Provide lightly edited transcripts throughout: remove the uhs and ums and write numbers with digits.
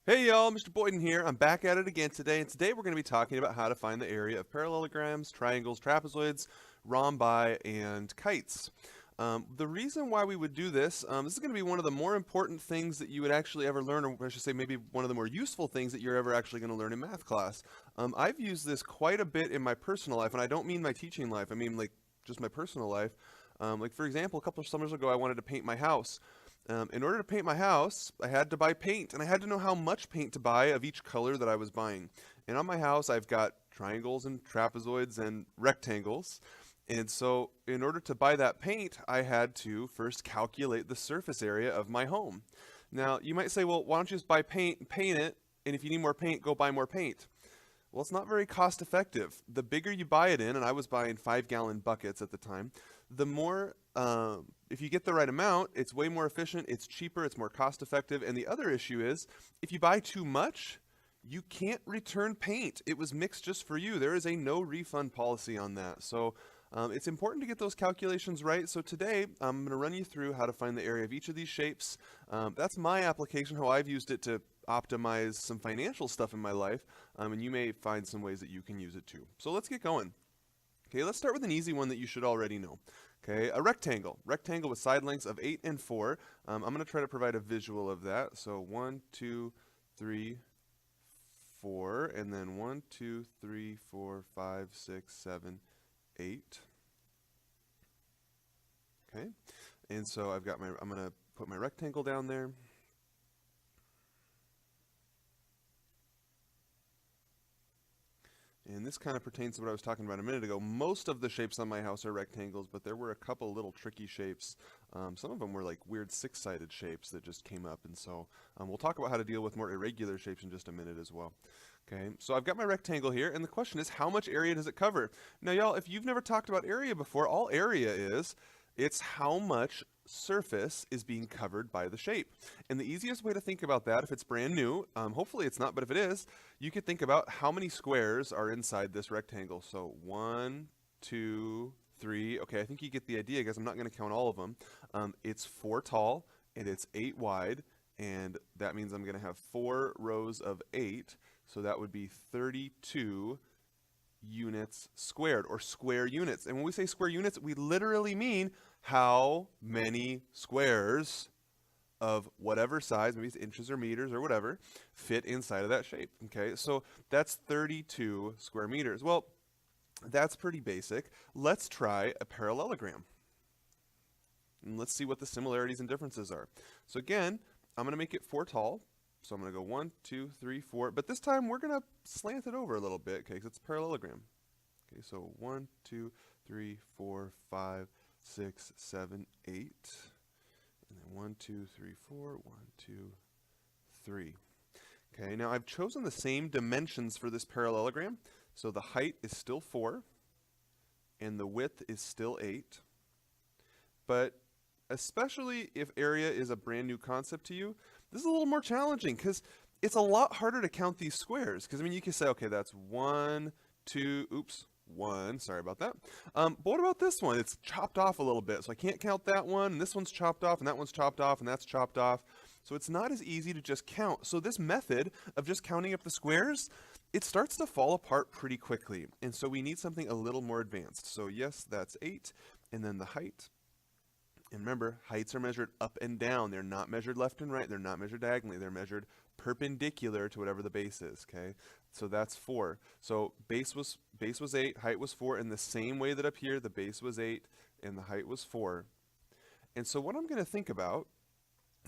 Hey y'all, Mr. Boyden here. I'm back at it again today, and today we're going to be talking about how to find the area of parallelograms, triangles, trapezoids, rhombi, and kites. The reason why we would do this is going to be one of the more important things that you would actually ever learn, or I should say maybe one of the more useful things that you're ever actually going to learn in math class. I've used this quite a bit in my personal life, and I don't mean my teaching life, I mean like just my personal life. Like for example, a couple of summers ago I wanted to paint my house. In order to paint my house, I had to buy paint, and I had to know how much paint to buy of each color that I was buying. And on my house, I've got triangles and trapezoids and rectangles. And so in order to buy that paint, I had to first calculate the surface area of my home. Now, you might say, well, why don't you just buy paint and paint it, and if you need more paint, go buy more paint. Well, it's not very cost effective. The bigger you buy it in, and I was buying 5-gallon buckets at the time, the more, if you get the right amount, it's way more efficient, it's cheaper, it's more cost effective. And the other issue is, if you buy too much, you can't return paint. It was mixed just for you. There is a no refund policy on that. So it's important to get those calculations right. So today, I'm going to run you through how to find the area of each of these shapes. That's my application, how I've used it to optimize some financial stuff in my life, and you may find some ways that you can use it too. So let's get going. Okay, let's start with an easy one that you should already know. Okay, a rectangle. Rectangle with side lengths of 8 and 4. I'm going to try to provide a visual of that. So 1, 2, 3, 4, and then 1, 2, 3, 4, 5, 6, 7, 8. Okay, and so I'm going to put my rectangle down there. And this kind of pertains to what I was talking about a minute ago. Most of the shapes on my house are rectangles, but there were a couple little tricky shapes. Some of them were like weird 6-sided shapes that just came up. And so we'll talk about how to deal with more irregular shapes in just a minute as well. Okay, so I've got my rectangle here, and the question is, how much area does it cover? Now, y'all, if you've never talked about area before, all area is, it's how much surface is being covered by the shape. And the easiest way to think about that, if it's brand new, hopefully it's not, but if it is, you could think about how many squares are inside this rectangle. So 1, 2, 3. Okay, I think you get the idea, because I'm not going to count all of them. It's 4 tall, and it's 8 wide, and that means I'm going to have 4 rows of 8, so that would be 32 units squared, or square units. And when we say square units, we literally mean how many squares of whatever size, maybe it's inches or meters or whatever, fit inside of that shape. Okay, so that's 32 square meters. Well, that's pretty basic. Let's try a parallelogram. And let's see what the similarities and differences are. So again, I'm going to make it 4 tall. So I'm going to go 1, 2, 3, 4. But this time we're going to slant it over a little bit, okay, because it's a parallelogram. Okay, so 1, 2, 3, 4, 5, 6, 7, 8. And then 1, 2, 3, 4, 1, 2, 3. Okay, now I've chosen the same dimensions for this parallelogram. So the height is still 4, and the width is still 8. But especially if area is a brand new concept to you, this is a little more challenging because it's a lot harder to count these squares. Because I mean, you can say, okay, that's 1, 2, oops, 1, sorry about that. But what about this one? It's chopped off a little bit, so I can't count that one, and this one's chopped off, and that one's chopped off, and that's chopped off. So it's not as easy to just count. So this method of just counting up the squares, it starts to fall apart pretty quickly. And so we need something a little more advanced. So yes, that's 8, and then the height. And remember, heights are measured up and down. They're not measured left and right. They're not measured diagonally. They're measured perpendicular to whatever the base is, okay? So that's 4. So base was 8, height was 4, in the same way that up here the base was 8 and the height was 4. And so what I'm going to think about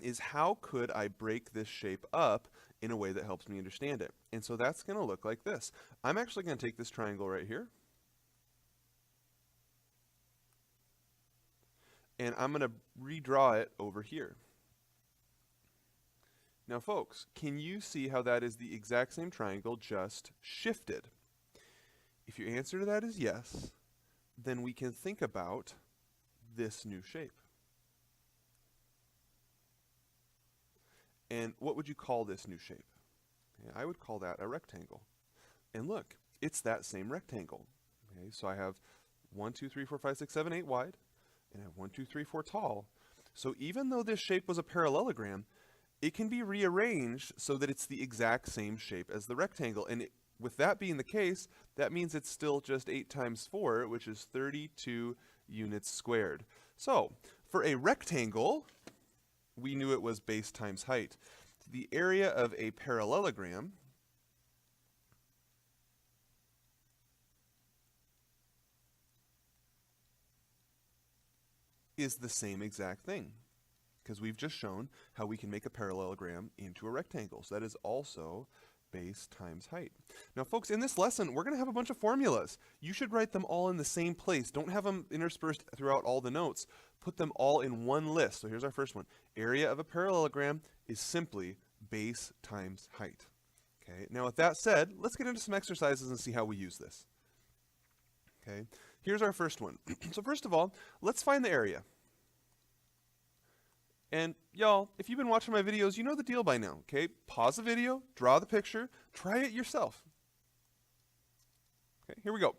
is how could I break this shape up in a way that helps me understand it? And so that's going to look like this. I'm actually going to take this triangle right here, and I'm going to redraw it over here. Now folks, can you see how that is the exact same triangle, just shifted? If your answer to that is yes, then we can think about this new shape. And what would you call this new shape? Okay, I would call that a rectangle. And look, it's that same rectangle. Okay, so I have 1, 2, 3, 4, 5, 6, 7, 8 wide, and I have 1, 2, 3, 4 tall. So even though this shape was a parallelogram, it can be rearranged so that it's the exact same shape as the rectangle. And with that being the case, that means it's still just 8 times 4, which is 32 units squared. So for a rectangle, we knew it was base times height. The area of a parallelogram is the same exact thing, because we've just shown how we can make a parallelogram into a rectangle. So that is also base times height. Now, folks, in this lesson, we're going to have a bunch of formulas. You should write them all in the same place. Don't have them interspersed throughout all the notes. Put them all in one list. So here's our first one. Area of a parallelogram is simply base times height. Okay. Now, with that said, let's get into some exercises and see how we use this. Okay. Here's our first one. So first of all, let's find the area. And y'all, if you've been watching my videos, you know the deal by now, okay? Pause the video, draw the picture, try it yourself. Okay, here we go.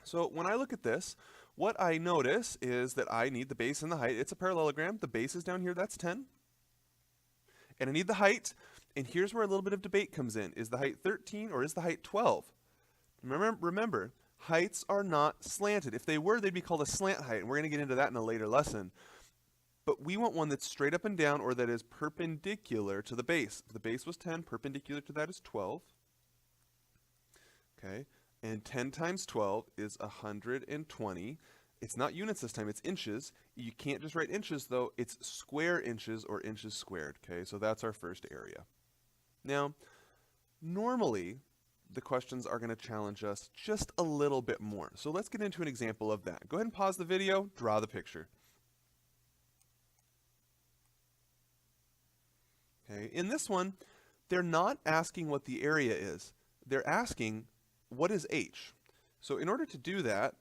So when I look at this, what I notice is that I need the base and the height. It's a parallelogram. The base is down here, that's 10. And I need the height, and here's where a little bit of debate comes in. Is the height 13 or is the height 12? Remember, heights are not slanted. If they were, they'd be called a slant height, and we're going to get into that in a later lesson. But we want one that's straight up and down, or that is perpendicular to the base. If the base was 10, perpendicular to that is 12. Okay, and 10 times 12 is 120. It's not units this time, it's inches. You can't just write inches though, it's square inches or inches squared. Okay, so that's our first area. Now, normally, the questions are going to challenge us just a little bit more. So let's get into an example of that. Go ahead and pause the video, draw the picture. Okay, in this one, they're not asking what the area is. They're asking, what is h? So in order to do that,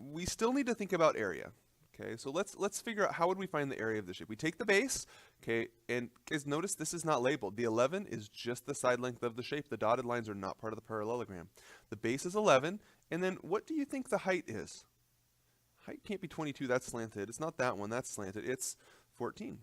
we still need to think about area. Okay, so let's figure out how would we find the area of the shape. We take the base, okay, and guys, notice this is not labeled. The 11 is just the side length of the shape. The dotted lines are not part of the parallelogram. The base is 11, and then what do you think the height is? Height can't be 22, that's slanted. It's not that one, that's slanted. It's 14.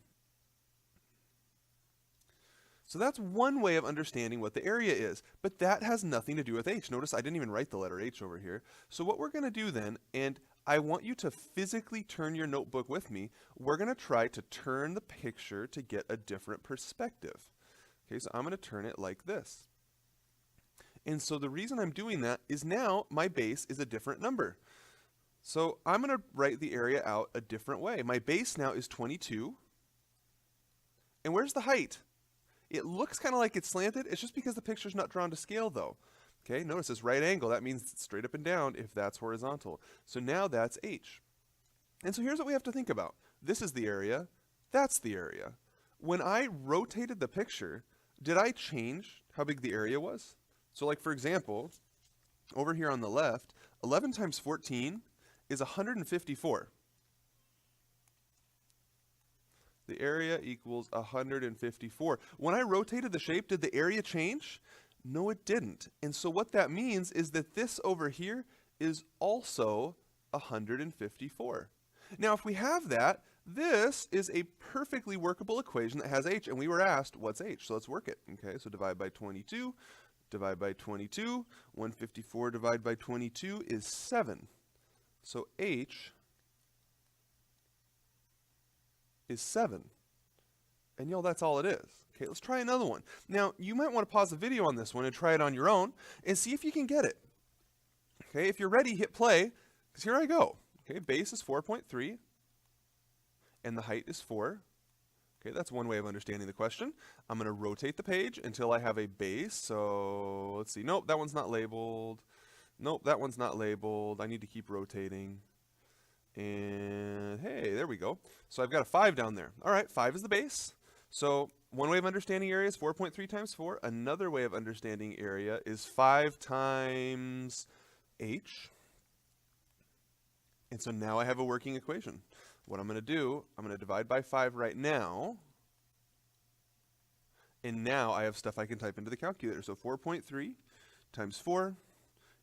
So that's one way of understanding what the area is, but that has nothing to do with h. Notice I didn't even write the letter h over here. So what we're going to do then, and I want you to physically turn your notebook with me, we're going to try to turn the picture to get a different perspective. Okay, so I'm going to turn it like this. And so the reason I'm doing that is now my base is a different number. So I'm going to write the area out a different way. My base now is 22. And where's the height? It looks kind of like it's slanted. It's just because the picture's not drawn to scale though. Okay, notice this right angle. That means it's straight up and down if that's horizontal. So now that's h. And so here's what we have to think about. This is the area. That's the area. When I rotated the picture, did I change how big the area was? So like for example, over here on the left, 11 times 14 is 154. The area equals 154. When I rotated the shape, did the area change? No, it didn't. And so what that means is that this over here is also 154. Now, if we have that, this is a perfectly workable equation that has h, and we were asked, what's h? So let's work it. Okay, so divide by 22, divide by 22. 154 divided by 22 is 7. So h is 7. And y'all, that's all it is. Okay, let's try another one. Now, you might want to pause the video on this one and try it on your own and see if you can get it. Okay, if you're ready, hit play, because here I go. Okay, base is 4.3, and the height is 4. Okay, that's one way of understanding the question. I'm going to rotate the page until I have a base. So let's see. Nope, that one's not labeled. Nope, that one's not labeled. I need to keep rotating. And hey, there we go. So I've got a 5 down there. All right, 5 is the base. So one way of understanding area is 4.3 times 4. Another way of understanding area is 5 times h. And so now I have a working equation. What I'm going to do, I'm going to divide by 5 right now. And now I have stuff I can type into the calculator. So 4.3 times 4,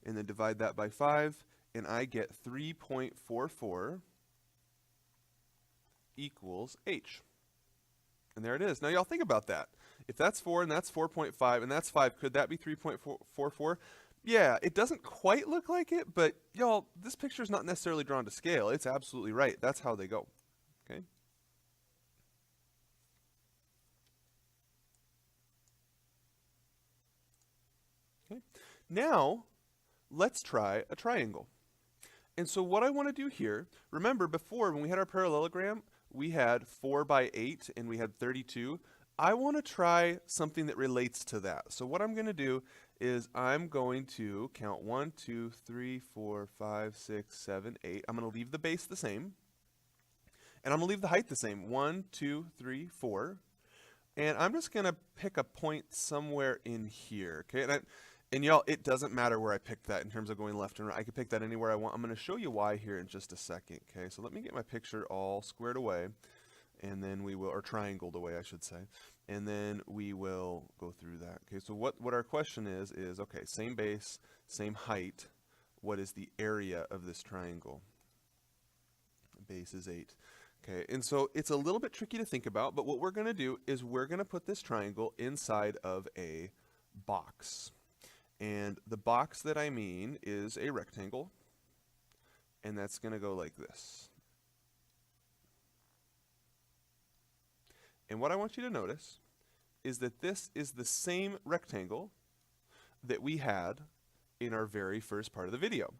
and then divide that by 5. And I get 3.44 equals h. And there it is. Now y'all think about that. If that's 4 and that's 4.5 and that's 5, could that be 3.44? Yeah, it doesn't quite look like it, but y'all, this picture is not necessarily drawn to scale. It's absolutely right. That's how they go. Okay? Okay. Now, let's try a triangle. And so what I want to do here, remember before when we had our parallelogram, we had 4 by 8 and we had 32. I want to try something that relates to that. So what I'm going to do is I'm going to count 1, 2, 3, 4, 5, 6, 7, 8. I'm going to leave the base the same. And I'm going to leave the height the same. 1, 2, 3, 4. And I'm just going to pick a point somewhere in here. Okay, and y'all, it doesn't matter where I pick that in terms of going left and right. I can pick that anywhere I want. I'm going to show you why here in just a second. Okay, so let me get my picture all squared away. And then we will, or triangled away, I should say. And then we will go through that. Okay, so what our question is, okay, same base, same height. What is the area of this triangle? Base is 8. Okay, and so it's a little bit tricky to think about, but what we're going to do is we're going to put this triangle inside of a box. And the box that I mean is a rectangle, and that's going to go like this. And what I want you to notice is that this is the same rectangle that we had in our very first part of the video.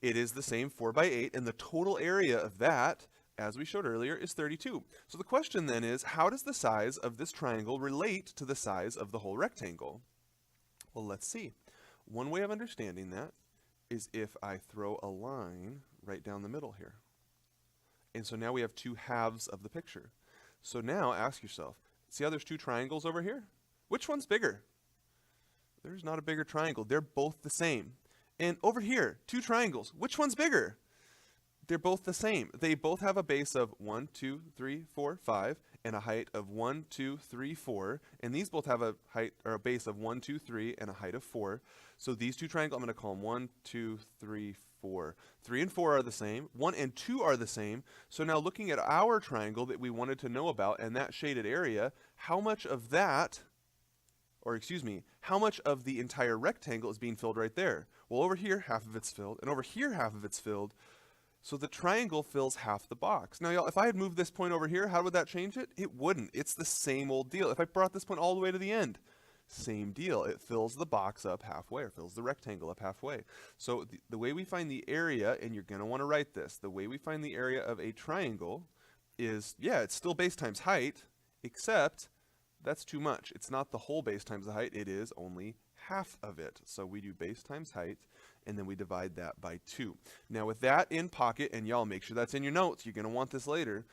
It is the same 4 by 8, and the total area of that, as we showed earlier, is 32. So the question then is, how does the size of this triangle relate to the size of the whole rectangle? Well, let's see. One way of understanding that is if I throw a line right down the middle here. And so now we have two halves of the picture. So now ask yourself, see how there's two triangles over here? Which one's bigger? There's not a bigger triangle. They're both the same. And over here, two triangles. Which one's bigger? They're both the same. They both have a base of 1, 2, 3, 4, 5, and a height of 1, 2, 3, 4. And these both have a height or a base of 1, 2, 3, and a height of 4. So these two triangles, I'm going to call them 1, 2, 3, 4. 3 and 4 are the same. 1 and 2 are the same. So now looking at our triangle that we wanted to know about and that shaded area, how much of that, or excuse me, how much of the entire rectangle is being filled right there? Well, over here, half of it's filled, and over here, half of it's filled. So the triangle fills half the box. Now, y'all, if I had moved this point over here, how would that change it? It wouldn't. It's the same old deal. If I brought this point all the way to the end, same deal. It fills the box up halfway, or fills the rectangle up halfway. So the way we find the area, and you're going to want to write this, the way we find the area of a triangle is, yeah, it's still base times height, except that's too much. It's not the whole base times the height. It is only half of it. So we do base times height, and then we divide that by 2. Now with that in pocket, and y'all make sure that's in your notes, you're going to want this later,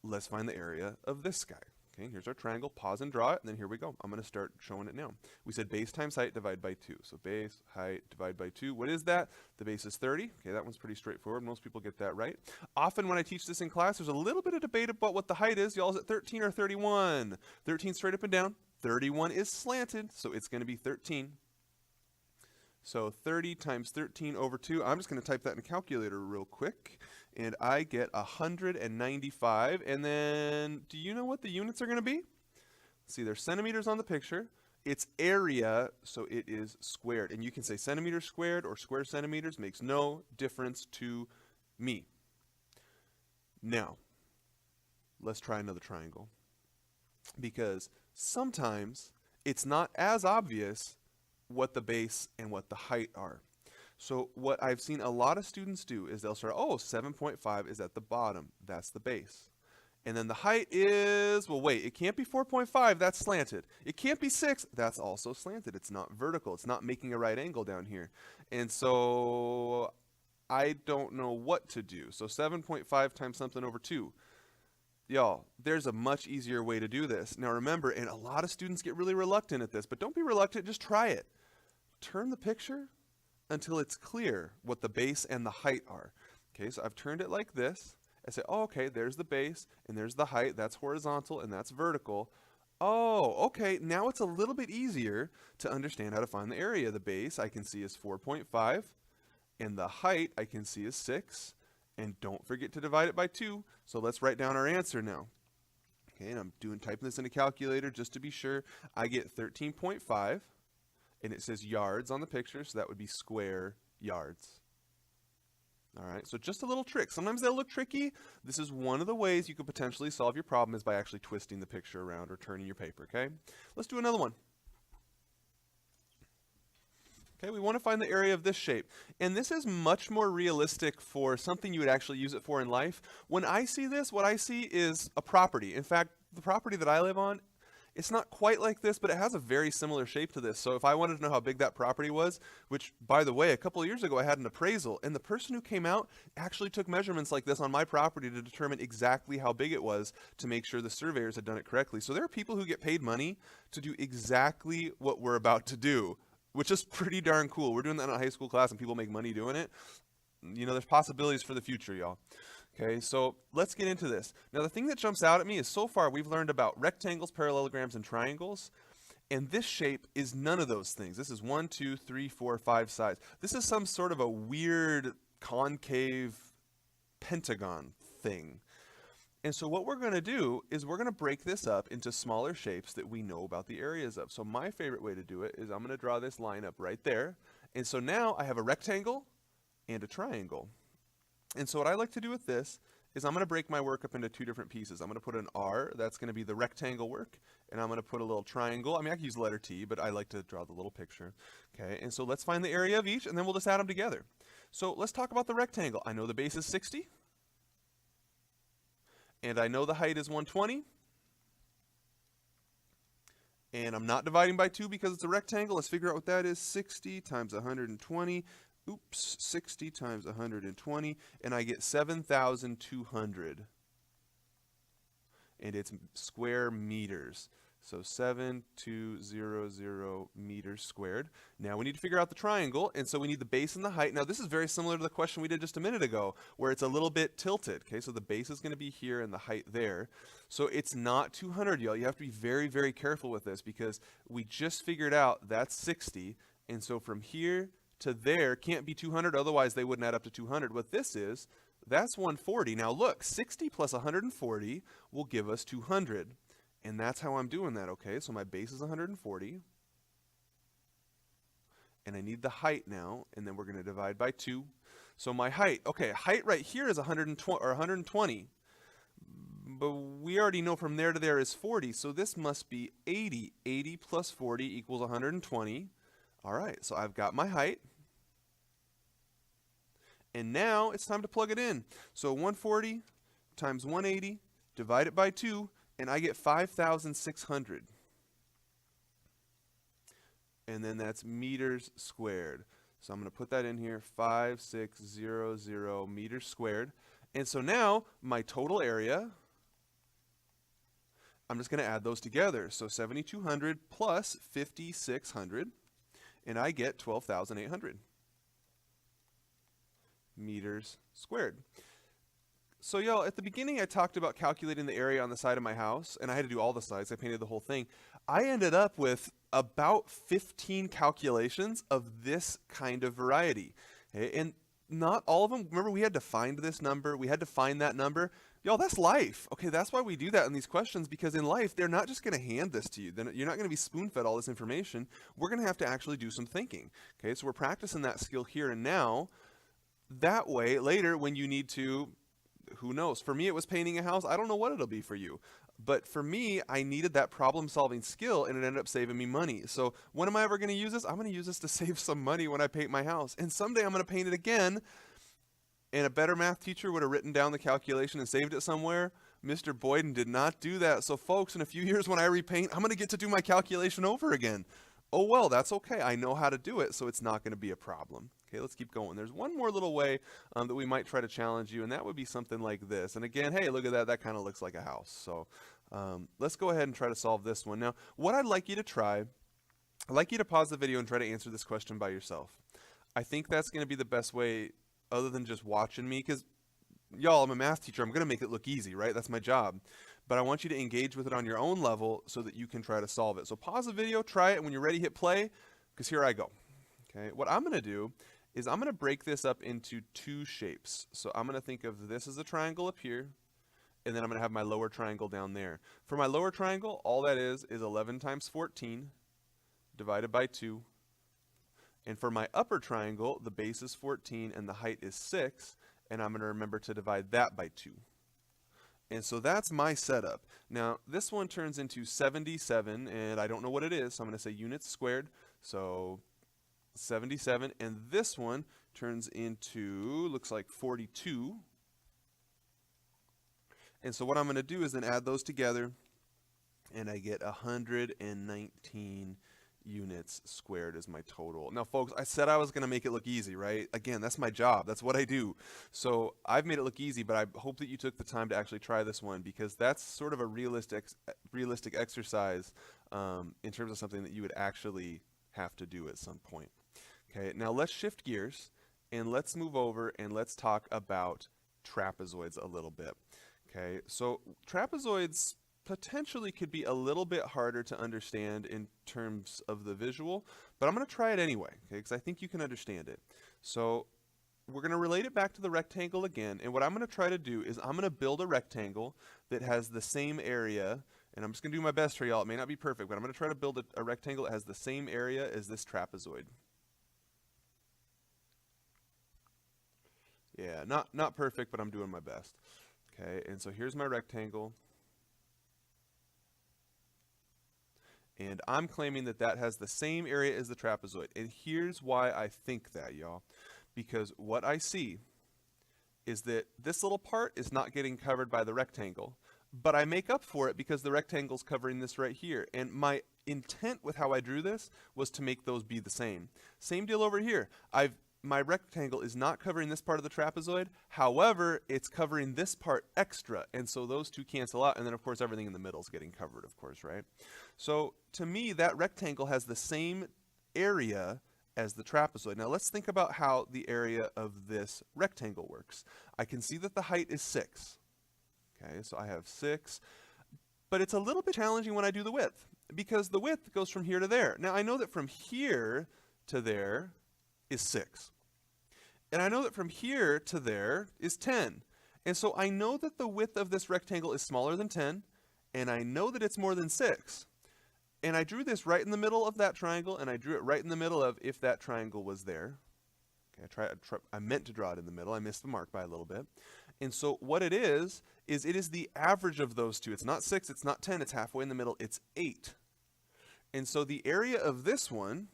let's find the area of this guy. Okay, here's our triangle. Pause and draw it, and then here we go. I'm going to start showing it now. We said base times height divided by 2. So base, height, divide by 2. What is that? The base is 30. Okay, that one's pretty straightforward. Most people get that right. Often when I teach this in class, there's a little bit of debate about what the height is. Y'all, is it 13 or 31? 13 straight up and down. 31 is slanted, so it's going to be 13. So 30 times 13 over 2. I'm just going to type that in a calculator real quick. And I get 195. And then, do you know what the units are going to be? See, there's centimeters on the picture. It's area, so it is squared. And you can say centimeters squared or square centimeters. Makes no difference to me. Now, let's try another triangle. Because sometimes it's not as obvious what the base and what the height are. So what I've seen a lot of students do is they'll start, oh, 7.5 is at the bottom. That's the base. And then the height is, well, wait, it can't be 4.5. That's slanted. It can't be 6. That's also slanted. It's not vertical. It's not making a right angle down here. And so I don't know what to do. So 7.5 times something over 2. Y'all, there's a much easier way to do this. Now remember, and a lot of students get really reluctant at this, but don't be reluctant, just try it. Turn the picture until it's clear what the base and the height are. Okay, so I've turned it like this. I say, oh, okay, there's the base, and there's the height. That's horizontal, and that's vertical. Oh, okay, now it's a little bit easier to understand how to find the area. The base I can see is 4.5, and the height I can see is 6. And don't forget to divide it by 2. So let's write down our answer now. Okay, and I'm typing this in a calculator just to be sure. I get 13.5, and it says yards on the picture, so that would be square yards. All right, so just a little trick. Sometimes they'll look tricky. This is one of the ways you could potentially solve your problem, is by actually twisting the picture around or turning your paper, okay? Let's do another one. Okay, we want to find the area of this shape. And this is much more realistic for something you would actually use it for in life. When I see this, what I see is a property. In fact, the property that I live on, it's not quite like this, but it has a very similar shape to this. So if I wanted to know how big that property was, which, by the way, a couple of years ago I had an appraisal, and the person who came out actually took measurements like this on my property to determine exactly how big it was, to make sure the surveyors had done it correctly. So there are people who get paid money to do exactly what we're about to do, which is pretty darn cool. We're doing that in a high school class, and people make money doing it. You know, there's possibilities for the future, y'all. Okay, so let's get into this. Now, the thing that jumps out at me is, so far we've learned about rectangles, parallelograms, and triangles. And this shape is none of those things. This is 1, 2, 3, 4, 5 sides. This is some sort of a weird concave pentagon thing. And so what we're going to do is we're going to break this up into smaller shapes that we know about the areas of. So my favorite way to do it is I'm going to draw this line up right there. And so now I have a rectangle and a triangle. And so what I like to do with this is I'm going to break my work up into two different pieces. I'm going to put an R, that's going to be the rectangle work, and I'm going to put a little triangle. I mean, I can use the letter T, but I like to draw the little picture. Okay, and so let's find the area of each, and then we'll just add them together. So let's talk about the rectangle. I know the base is 60, and I know the height is 120, and I'm not dividing by 2 because it's a rectangle. Let's figure out what that is. 60 times 120. Oops, 60 times 120, and I get 7,200. And it's square meters. So 7,200 meters squared. Now we need to figure out the triangle, and so we need the base and the height. Now this is very similar to the question we did just a minute ago, where it's a little bit tilted. Okay, so the base is going to be here and the height there. So it's not 200, y'all. You have to be very, very careful with this, because we just figured out that's 60, and so from here to there can't be 200, otherwise they wouldn't add up to 200. What this is, that's 140. Now look, 60 plus 140 will give us 200. And that's how I'm doing that, okay? So my base is 140. And I need the height now, and then we're going to divide by 2. So my height, okay, height right here is 120. But we already know from there to there is 40, so this must be 80. 80 plus 40 equals 120. All right, so I've got my height. And now it's time to plug it in. So 140 times 180, divide it by 2, and I get 5,600. And then that's meters squared. So I'm going to put that in here, 5,600 meters squared. And so now my total area, I'm just going to add those together. So 7,200 plus 5,600, and I get 12,800 meters squared. So y'all, at the beginning I talked about calculating the area on the side of my house, and I had to do all the sides. I painted the whole thing. I ended up with about 15 calculations of this kind of variety. Okay? And not all of them, remember, we had to find this number, we had to find that number. Y'all, that's life. Okay, that's why we do that in these questions, because in life, they're not just going to hand this to you. You're not going to be spoon-fed all this information. We're going to have to actually do some thinking. Okay, so we're practicing that skill here and now. That way, later, when you need to, who knows? For me, it was painting a house. I don't know what it'll be for you. But for me, I needed that problem-solving skill, and it ended up saving me money. So when am I ever going to use this? I'm going to use this to save some money when I paint my house. And someday I'm going to paint it again, and a better math teacher would have written down the calculation and saved it somewhere. Mr. Boyden did not do that. So folks, in a few years when I repaint, I'm going to get to do my calculation over again. Oh well, that's okay. I know how to do it, so it's not going to be a problem. Okay, let's keep going. There's one more little way that we might try to challenge you, and that would be something like this. And again, hey, look at that. That kind of looks like a house. So let's go ahead and try to solve this one. Now, what I'd like you to try, I'd like you to pause the video and try to answer this question by yourself. I think that's going to be the best way, other than just watching me, because, y'all, I'm a math teacher. I'm going to make it look easy, right? That's my job. But I want you to engage with it on your own level so that you can try to solve it. So pause the video, try it, and when you're ready, hit play, because here I go. Okay, what I'm going to do is I'm going to break this up into two shapes. So I'm going to think of this as a triangle up here, and then I'm going to have my lower triangle down there. For my lower triangle, all that is 11 times 14 divided by 2. And for my upper triangle, the base is 14 and the height is 6, and I'm going to remember to divide that by 2. And so that's my setup. Now, this one turns into 77, and I don't know what it is, so I'm going to say units squared. So 77, and this one turns into, looks like 42. And so what I'm going to do is then add those together, and I get 119 units squared as my total. Now, folks, I said I was going to make it look easy, right? Again, that's my job. That's what I do. So I've made it look easy, but I hope that you took the time to actually try this one, because that's sort of a realistic exercise in terms of something that you would actually have to do at some point. Okay, now let's shift gears and let's move over and let's talk about trapezoids a little bit. Okay, so trapezoids potentially could be a little bit harder to understand in terms of the visual, but I'm going to try it anyway, okay, because I think you can understand it. So we're going to relate it back to the rectangle again, and what I'm going to try to do is I'm going to build a rectangle that has the same area, and I'm just going to do my best for y'all. It may not be perfect, but I'm going to try to build a rectangle that has the same area as this trapezoid. Yeah, not perfect, but I'm doing my best. Okay, and so here's my rectangle. And I'm claiming that that has the same area as the trapezoid. And here's why I think that, y'all. Because what I see is that this little part is not getting covered by the rectangle. But I make up for it because the rectangle's covering this right here. And my intent with how I drew this was to make those be the same. Same deal over here. My rectangle is not covering this part of the trapezoid. However, it's covering this part extra. And so those two cancel out. And then, of course, everything in the middle is getting covered, of course, right? So to me, that rectangle has the same area as the trapezoid. Now, let's think about how the area of this rectangle works. I can see that the height is 6. Okay, so I have 6. But it's a little bit challenging when I do the width, because the width goes from here to there. Now, I know that from here to there is 6. And I know that from here to there is 10. And so I know that the width of this rectangle is smaller than 10, and I know that it's more than 6. And I drew this right in the middle of that triangle, and I drew it right in the middle of if that triangle was there. Okay, I meant to draw it in the middle. I missed the mark by a little bit. And so what it is it is the average of those two. It's not 6, it's not 10, it's halfway in the middle, it's 8. And so the area of this one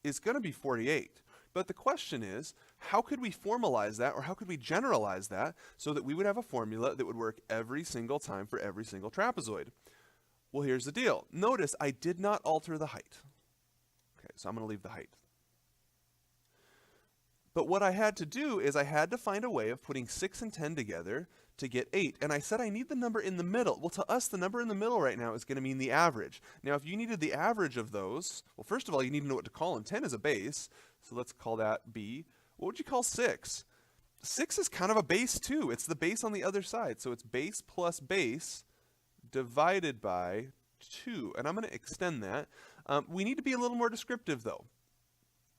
is going to be 48. But the question is, how could we formalize that, or how could we generalize that so that we would have a formula that would work every single time for every single trapezoid? Well, here's the deal. Notice I did not alter the height. Okay, so I'm going to leave the height. But what I had to do is I had to find a way of putting 6 and 10 together to get 8. And I said I need the number in the middle. Well, to us, the number in the middle right now is going to mean the average. Now, if you needed the average of those, well, first of all, you need to know what to call them. 10 is a base, so let's call that B. What would you call 6? 6 is kind of a base, too. It's the base on the other side. So it's base plus base divided by 2. And I'm going to extend that. We need to be a little more descriptive, though.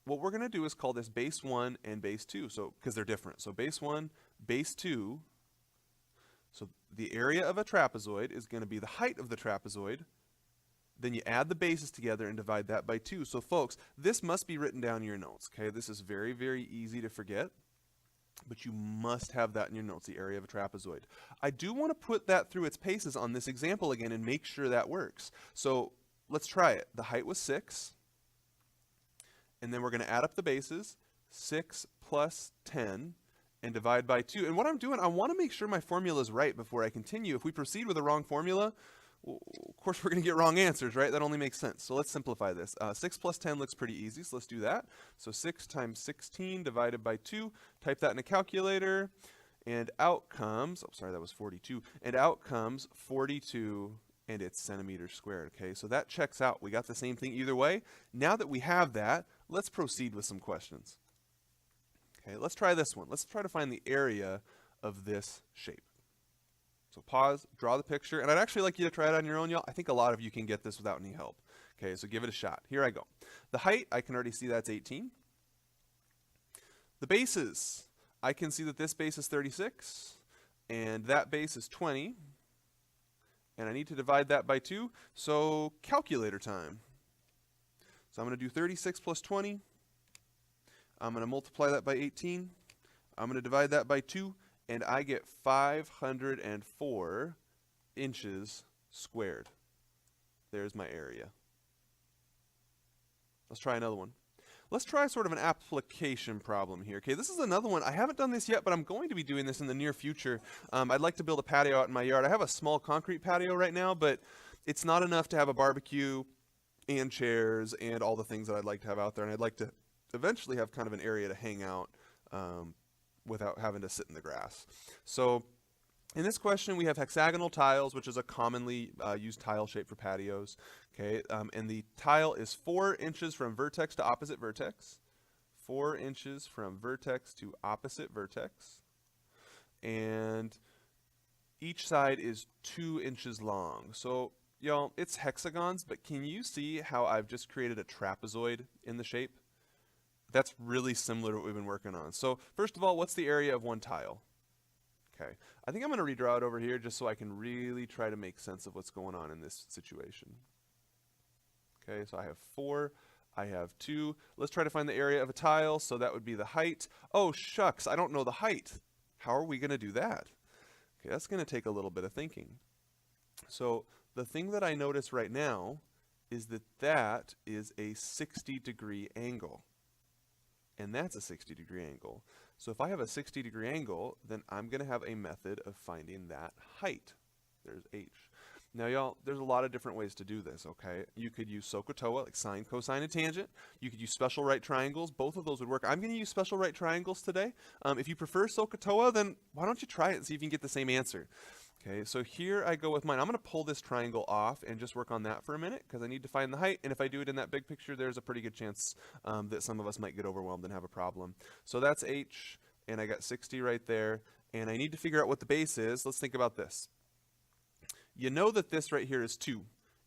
What we're going to do is call this base 1 and base 2, so because they're different. So base 1, base 2. So the area of a trapezoid is going to be the height of the trapezoid. Then you add the bases together and divide that by 2. So folks, this must be written down in your notes. Okay, this is very, very easy to forget, but you must have that in your notes, the area of a trapezoid. I do want to put that through its paces on this example again and make sure that works. So let's try it. The height was 6. And then we're going to add up the bases, 6 plus 10, and divide by 2. And what I'm doing, I want to make sure my formula is right before I continue. If we proceed with the wrong formula, well, of course we're going to get wrong answers, right? That only makes sense. So let's simplify this. 6 plus 10 looks pretty easy, so let's do that. So 6 times 16 divided by 2. Type that in a calculator, and out comes, oh, sorry, that was 42. And out comes 42, and it's centimeters squared, okay? So that checks out. We got the same thing either way. Now that we have that, let's proceed with some questions. Okay, let's try this one. Let's try to find the area of this shape. So pause, draw the picture, and I'd actually like you to try it on your own, y'all. I think a lot of you can get this without any help. Okay, so give it a shot. Here I go. The height, I can already see that's 18. The bases, I can see that this base is 36. and that base is 20, and I need to divide that by 2, so calculator time. So I'm going to do 36 plus 20. I'm going to multiply that by 18. I'm going to divide that by 2, and I get 504 inches squared. There's my area. Let's try another one. Let's try sort of an application problem here. Okay, this is another one. I haven't done this yet, but I'm going to be doing this in the near future. I'd like to build a patio out in my yard. I have a small concrete patio right now, but it's not enough to have a barbecue and chairs and all the things that I'd like to have out there. And I'd like to eventually have kind of an area to hang out without having to sit in the grass. So in this question, we have hexagonal tiles, which is a commonly used tile shape for patios. Okay, and the tile is 4 inches from vertex to opposite vertex. 4 inches from vertex to opposite vertex. And each side is 2 inches long. So, y'all, it's hexagons, but can you see how I've just created a trapezoid in the shape? That's really similar to what we've been working on. So, first of all, what's the area of one tile? Okay, I think I'm going to redraw it over here just so I can really try to make sense of what's going on in this situation. Okay, so I have 4, I have 2. Let's try to find the area of a tile, so that would be the height. Oh, shucks, I don't know the height. How are we going to do that? Okay, that's going to take a little bit of thinking. So the thing that I notice right now is that that is a 60-degree angle. And that's a 60-degree angle. So if I have a 60-degree angle, then I'm going to have a method of finding that height. There's h. Now, y'all, there's a lot of different ways to do this, okay? You could use SOHCAHTOA, like sine, cosine, and tangent. You could use special right triangles. Both of those would work. I'm going to use special right triangles today. If you prefer SOHCAHTOA, then why don't you try it and see if you can get the same answer? Okay, so here I go with mine. I'm going to pull this triangle off and just work on that for a minute because I need to find the height. And if I do it in that big picture, there's a pretty good chance that some of us might get overwhelmed and have a problem. So that's h, and I got 60 right there. And I need to figure out what the base is. Let's think about this. You know that this right here is 2,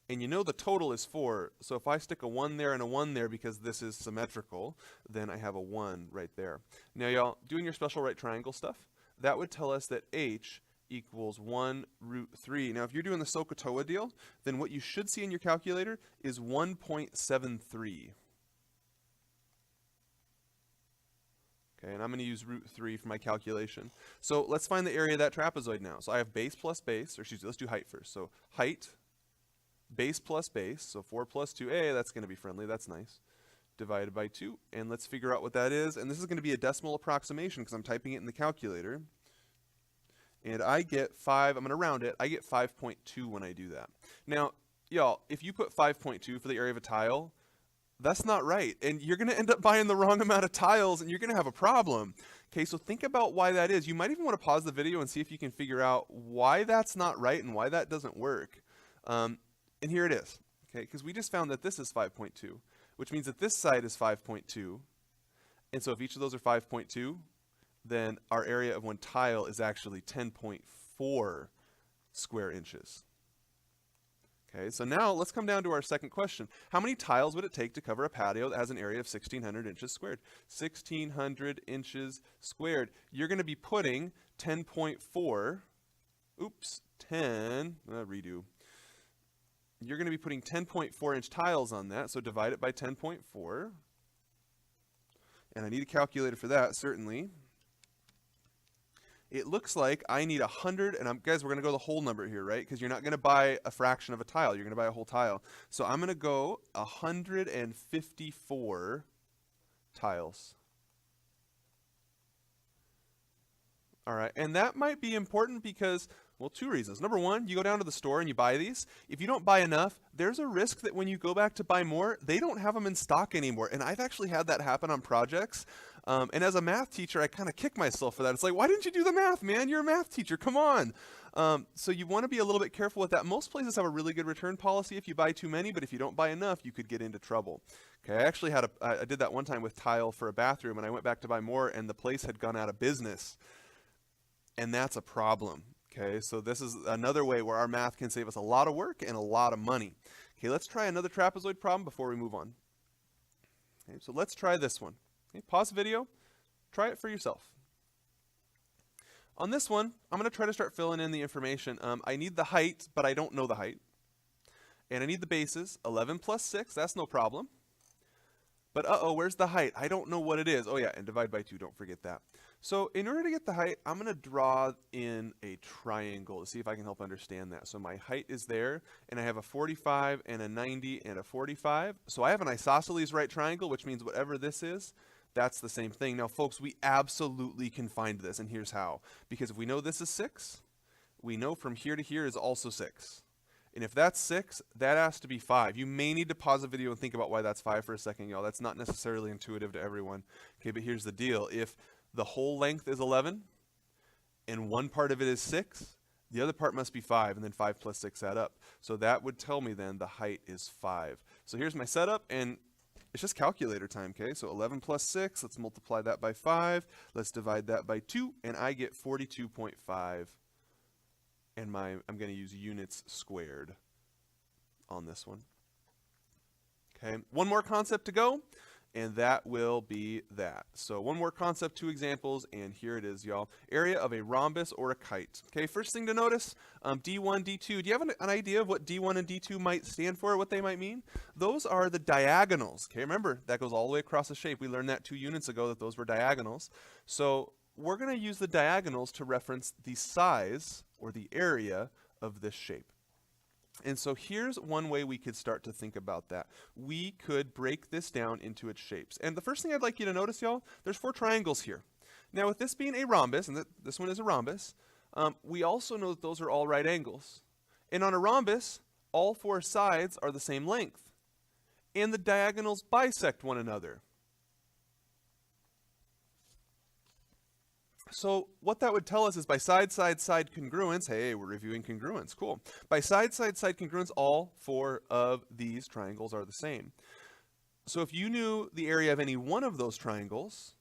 and you know the total is 4. So if I stick a 1 there and a 1 there because this is symmetrical, then I have a 1 right there. Now, y'all, doing your special right triangle stuff, that would tell us that h equals 1 root 3. Now, if you're doing the SOHCAHTOA deal, then what you should see in your calculator is 1.73. Okay, and I'm going to use root 3 for my calculation. So let's find the area of that trapezoid now. So I have base plus base, or excuse me, let's do height first. So height, base plus base, so 4 plus 2, that's going to be friendly, that's nice, divided by 2. And let's figure out what that is. And this is going to be a decimal approximation because I'm typing it in the calculator. And I get 5, I'm going to round it, I get 5.2 when I do that. Now, y'all, if you put 5.2 for the area of a tile, that's not right, and you're going to end up buying the wrong amount of tiles, and you're going to have a problem. Okay, so think about why that is. You might even want to pause the video and see if you can figure out why that's not right and why that doesn't work. And here it is, okay, because we just found that this is 5.2, which means that this side is 5.2, and so if each of those are 5.2, then our area of one tile is actually 10.4 square inches. Okay, so now let's come down to our second question. How many tiles would it take to cover a patio that has an area of 1,600 inches squared? 1,600 inches squared. You're going to be putting 10.4, redo. You're going to be putting 10.4 inch tiles on that, so divide it by 10.4. And I need a calculator for that, certainly. It looks like I need 100, and guys, we're going to go the whole number here, right? Because you're not going to buy a fraction of a tile. You're going to buy a whole tile. So I'm going to go 154 tiles. All right, and that might be important because, well, 2 reasons. Number 1, you go down to the store and you buy these. If you don't buy enough, there's a risk that when you go back to buy more, they don't have them in stock anymore. And I've actually had that happen on projects. And as a math teacher, I kind of kick myself for that. It's like, why didn't you do the math, man? You're a math teacher. Come on. So you want to be a little bit careful with that. Most places have a really good return policy if you buy too many, but if you don't buy enough, you could get into trouble. Okay, I actually I did that one time with tile for a bathroom, and I went back to buy more, and the place had gone out of business. And that's a problem. Okay, so this is another way where our math can save us a lot of work and a lot of money. Okay, let's try another trapezoid problem before we move on. Okay, so let's try this one. Okay, pause the video, try it for yourself. On this one, I'm going to try to start filling in the information. I need the height, but I don't know the height. And I need the bases. 11 plus 6, that's no problem. But where's the height? I don't know what it is. Oh yeah, and divide by 2, don't forget that. So in order to get the height, I'm going to draw in a triangle to see if I can help understand that. So my height is there, and I have a 45 and a 90 and a 45. So I have an isosceles right triangle, which means whatever this is, that's the same thing. Now, folks, we absolutely can find this, and here's how. Because if we know this is 6, we know from here to here is also 6. And if that's 6, that has to be 5. You may need to pause the video and think about why that's 5 for a second, y'all. That's not necessarily intuitive to everyone. Okay, but here's the deal. If the whole length is 11, and one part of it is 6, the other part must be 5, and then 5 plus 6 add up. So that would tell me then the height is 5. So here's my setup, and it's just calculator time, okay? So 11 plus 6, let's multiply that by 5. Let's divide that by 2, and I get 42.5. And I'm going to use units squared on this one. Okay, one more concept to go, and that will be that. So one more concept, 2 examples, and here it is, y'all. Area of a rhombus or a kite. Okay, first thing to notice, D1, D2. Do you have an idea of what D1 and D2 might stand for, what they might mean? Those are the diagonals. Okay, remember, that goes all the way across the shape. We learned that 2 units ago, that those were diagonals. So we're going to use the diagonals to reference the size or the area of this shape. And so here's one way we could start to think about that. We could break this down into its shapes. And the first thing I'd like you to notice, y'all, there's 4 triangles here. Now with this being a rhombus, and this one is a rhombus, we also know that those are all right angles. And on a rhombus, all 4 sides are the same length. And the diagonals bisect one another. So what that would tell us is by side-side congruence, hey, we're reviewing congruence, cool. By side-side congruence, all 4 of these triangles are the same. So if you knew the area of any one of those triangles,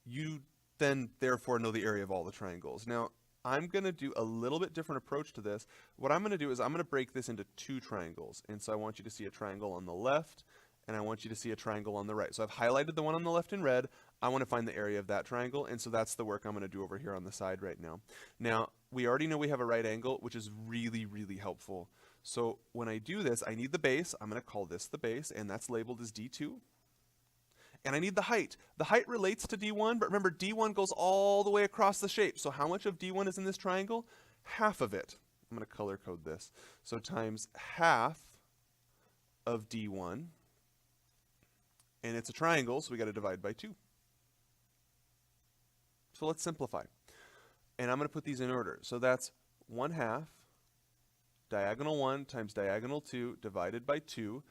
you then therefore know the area of all the triangles. Now, I'm going to do a little bit different approach to this. What I'm going to do is I'm going to break this into 2 triangles. And so I want you to see a triangle on the left, and I want you to see a triangle on the right. So I've highlighted the one on the left in red. I want to find the area of that triangle, and so that's the work I'm going to do over here on the side right now. Now, we already know we have a right angle, which is really, really helpful. So when I do this, I need the base. I'm going to call this the base, and that's labeled as D2. And I need the height. The height relates to D1, but remember, D1 goes all the way across the shape. So how much of D1 is in this triangle? Half of it. I'm going to color code this. So times half of D1. And it's a triangle, so we got to divide by 2. So let's simplify. And I'm going to put these in order. So that's 1/2 diagonal 1 times diagonal 2 divided by 2.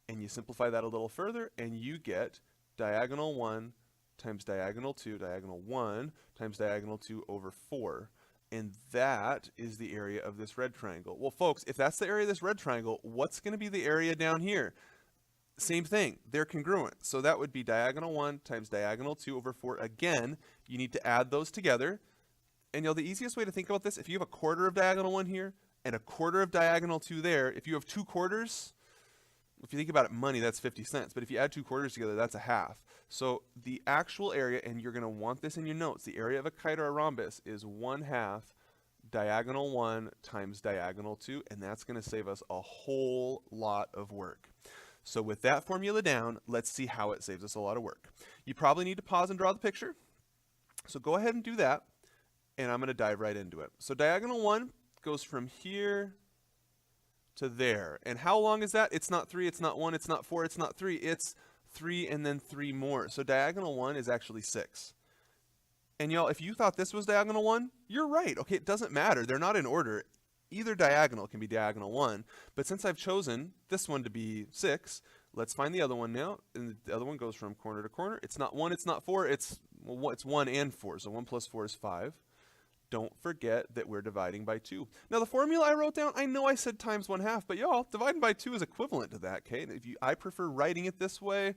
And you simplify that a little further, and you get diagonal 1 times diagonal 2, diagonal 1 times diagonal 2 over 4. And that is the area of this red triangle. Well, folks, if that's the area of this red triangle, what's going to be the area down here? Same thing, they're congruent. So that would be diagonal 1 times diagonal 2 over 4. Again, you need to add those together. And the easiest way to think about this, if you have a quarter of diagonal 1 here and a quarter of diagonal 2 there, if you have 2 quarters, if you think about it, money, that's 50 cents. But if you add 2 quarters together, that's a half. So the actual area, and you're going to want this in your notes, the area of a kite or a rhombus is 1/2 diagonal 1 times diagonal 2, and that's going to save us a whole lot of work. So with that formula down, let's see how it saves us a lot of work. You probably need to pause and draw the picture. So go ahead and do that, and I'm going to dive right into it. So diagonal 1 goes from here to there. And how long is that? It's not 3, it's not 1, it's not 4, it's not 3. It's 3 and then 3 more. So diagonal 1 is actually 6. And y'all, if you thought this was diagonal 1, you're right. Okay, it doesn't matter. They're not in order. Either diagonal can be diagonal 1, but since I've chosen this one to be 6, let's find the other one now. And the other one goes from corner to corner. It's not 1, it's not 4, it's 1 and 4. So 1 plus 4 is 5. Don't forget that we're dividing by 2. Now the formula I wrote down, I know I said times 1/2, but y'all, dividing by 2 is equivalent to that, okay? I prefer writing it this way.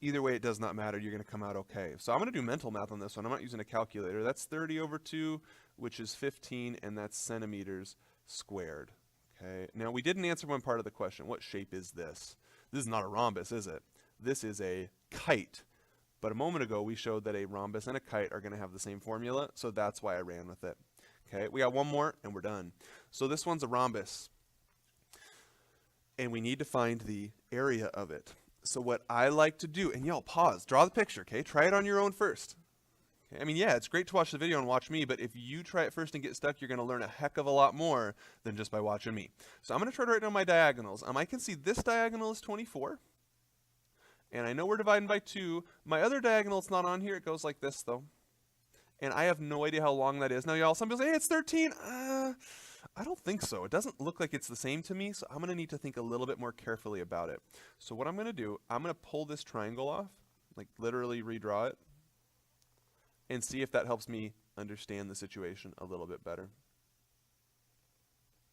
Either way, it does not matter. You're going to come out okay. So I'm going to do mental math on this one. I'm not using a calculator. That's 30 over 2, which is 15, and that's centimeters squared. Okay. Now we didn't answer one part of the question. What shape is this? This is not a rhombus, is it? This is a kite. But a moment ago we showed that a rhombus and a kite are going to have the same formula, so that's why I ran with it. Okay, we got one more and we're done. So this one's a rhombus. And we need to find the area of it. So what I like to do, and y'all pause, draw the picture, okay? Try it on your own first. Okay? I mean, yeah, it's great to watch the video and watch me, but if you try it first and get stuck, you're going to learn a heck of a lot more than just by watching me. So I'm going to try to write down my diagonals. I can see this diagonal is 24. And I know we're dividing by 2. My other diagonal, it's not on here. It goes like this, though. And I have no idea how long that is. Now, y'all, some people say, hey, it's 13. I don't think so. It doesn't look like it's the same to me, so I'm going to need to think a little bit more carefully about it. So what I'm going to do, I'm going to pull this triangle off, like literally redraw it, and see if that helps me understand the situation a little bit better.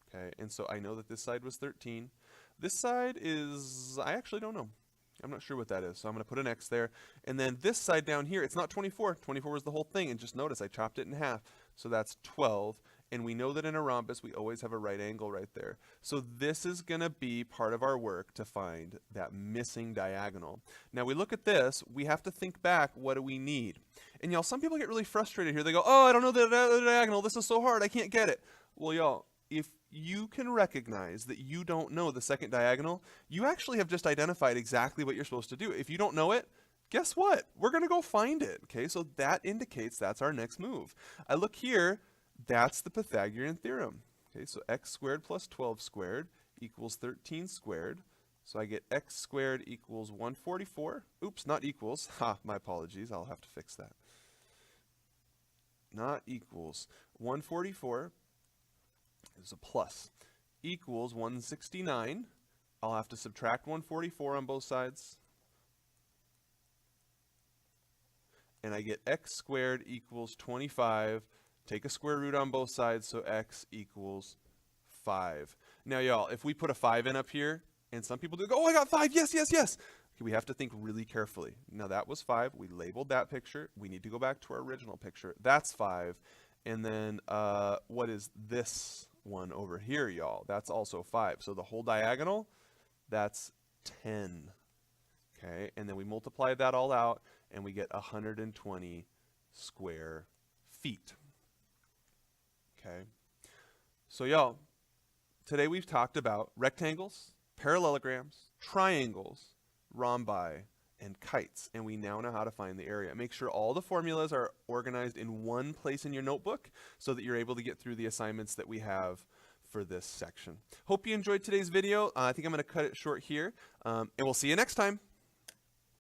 Okay, and so I know that this side was 13. This side is, I actually don't know. I'm not sure what that is, so I'm going to put an X there. And then this side down here, it's not 24. 24 was the whole thing, and just notice I chopped it in half. So that's 12. And we know that in a rhombus, we always have a right angle right there. So this is going to be part of our work to find that missing diagonal. Now we look at this, we have to think back, what do we need? And y'all, some people get really frustrated here. They go, oh, I don't know the diagonal. This is so hard. I can't get it. Well, y'all, if you can recognize that you don't know the second diagonal, you actually have just identified exactly what you're supposed to do. If you don't know it, guess what? We're going to go find it. Okay, so that indicates that's our next move. I look here. That's the Pythagorean theorem. Okay, so x squared plus 12 squared equals 13 squared. So I get x squared equals 144. Oops, not equals. Ha, my apologies. I'll have to fix that. Not equals. 144 is a plus. Equals 169. I'll have to subtract 144 on both sides. And I get x squared equals 25. Take a square root on both sides, so x equals 5. Now, y'all, if we put a 5 in up here, and some people do go, oh, I got 5, yes, yes, yes. Okay, we have to think really carefully. Now, that was 5. We labeled that picture. We need to go back to our original picture. That's 5. And then what is this one over here, y'all? That's also 5. So the whole diagonal, that's 10. Okay, and then we multiply that all out, and we get 120 square feet. Okay, so y'all, today we've talked about rectangles, parallelograms, triangles, rhombi, and kites, and we now know how to find the area. Make sure all the formulas are organized in one place in your notebook so that you're able to get through the assignments that we have for this section. Hope you enjoyed today's video. I think I'm going to cut it short here, and we'll see you next time.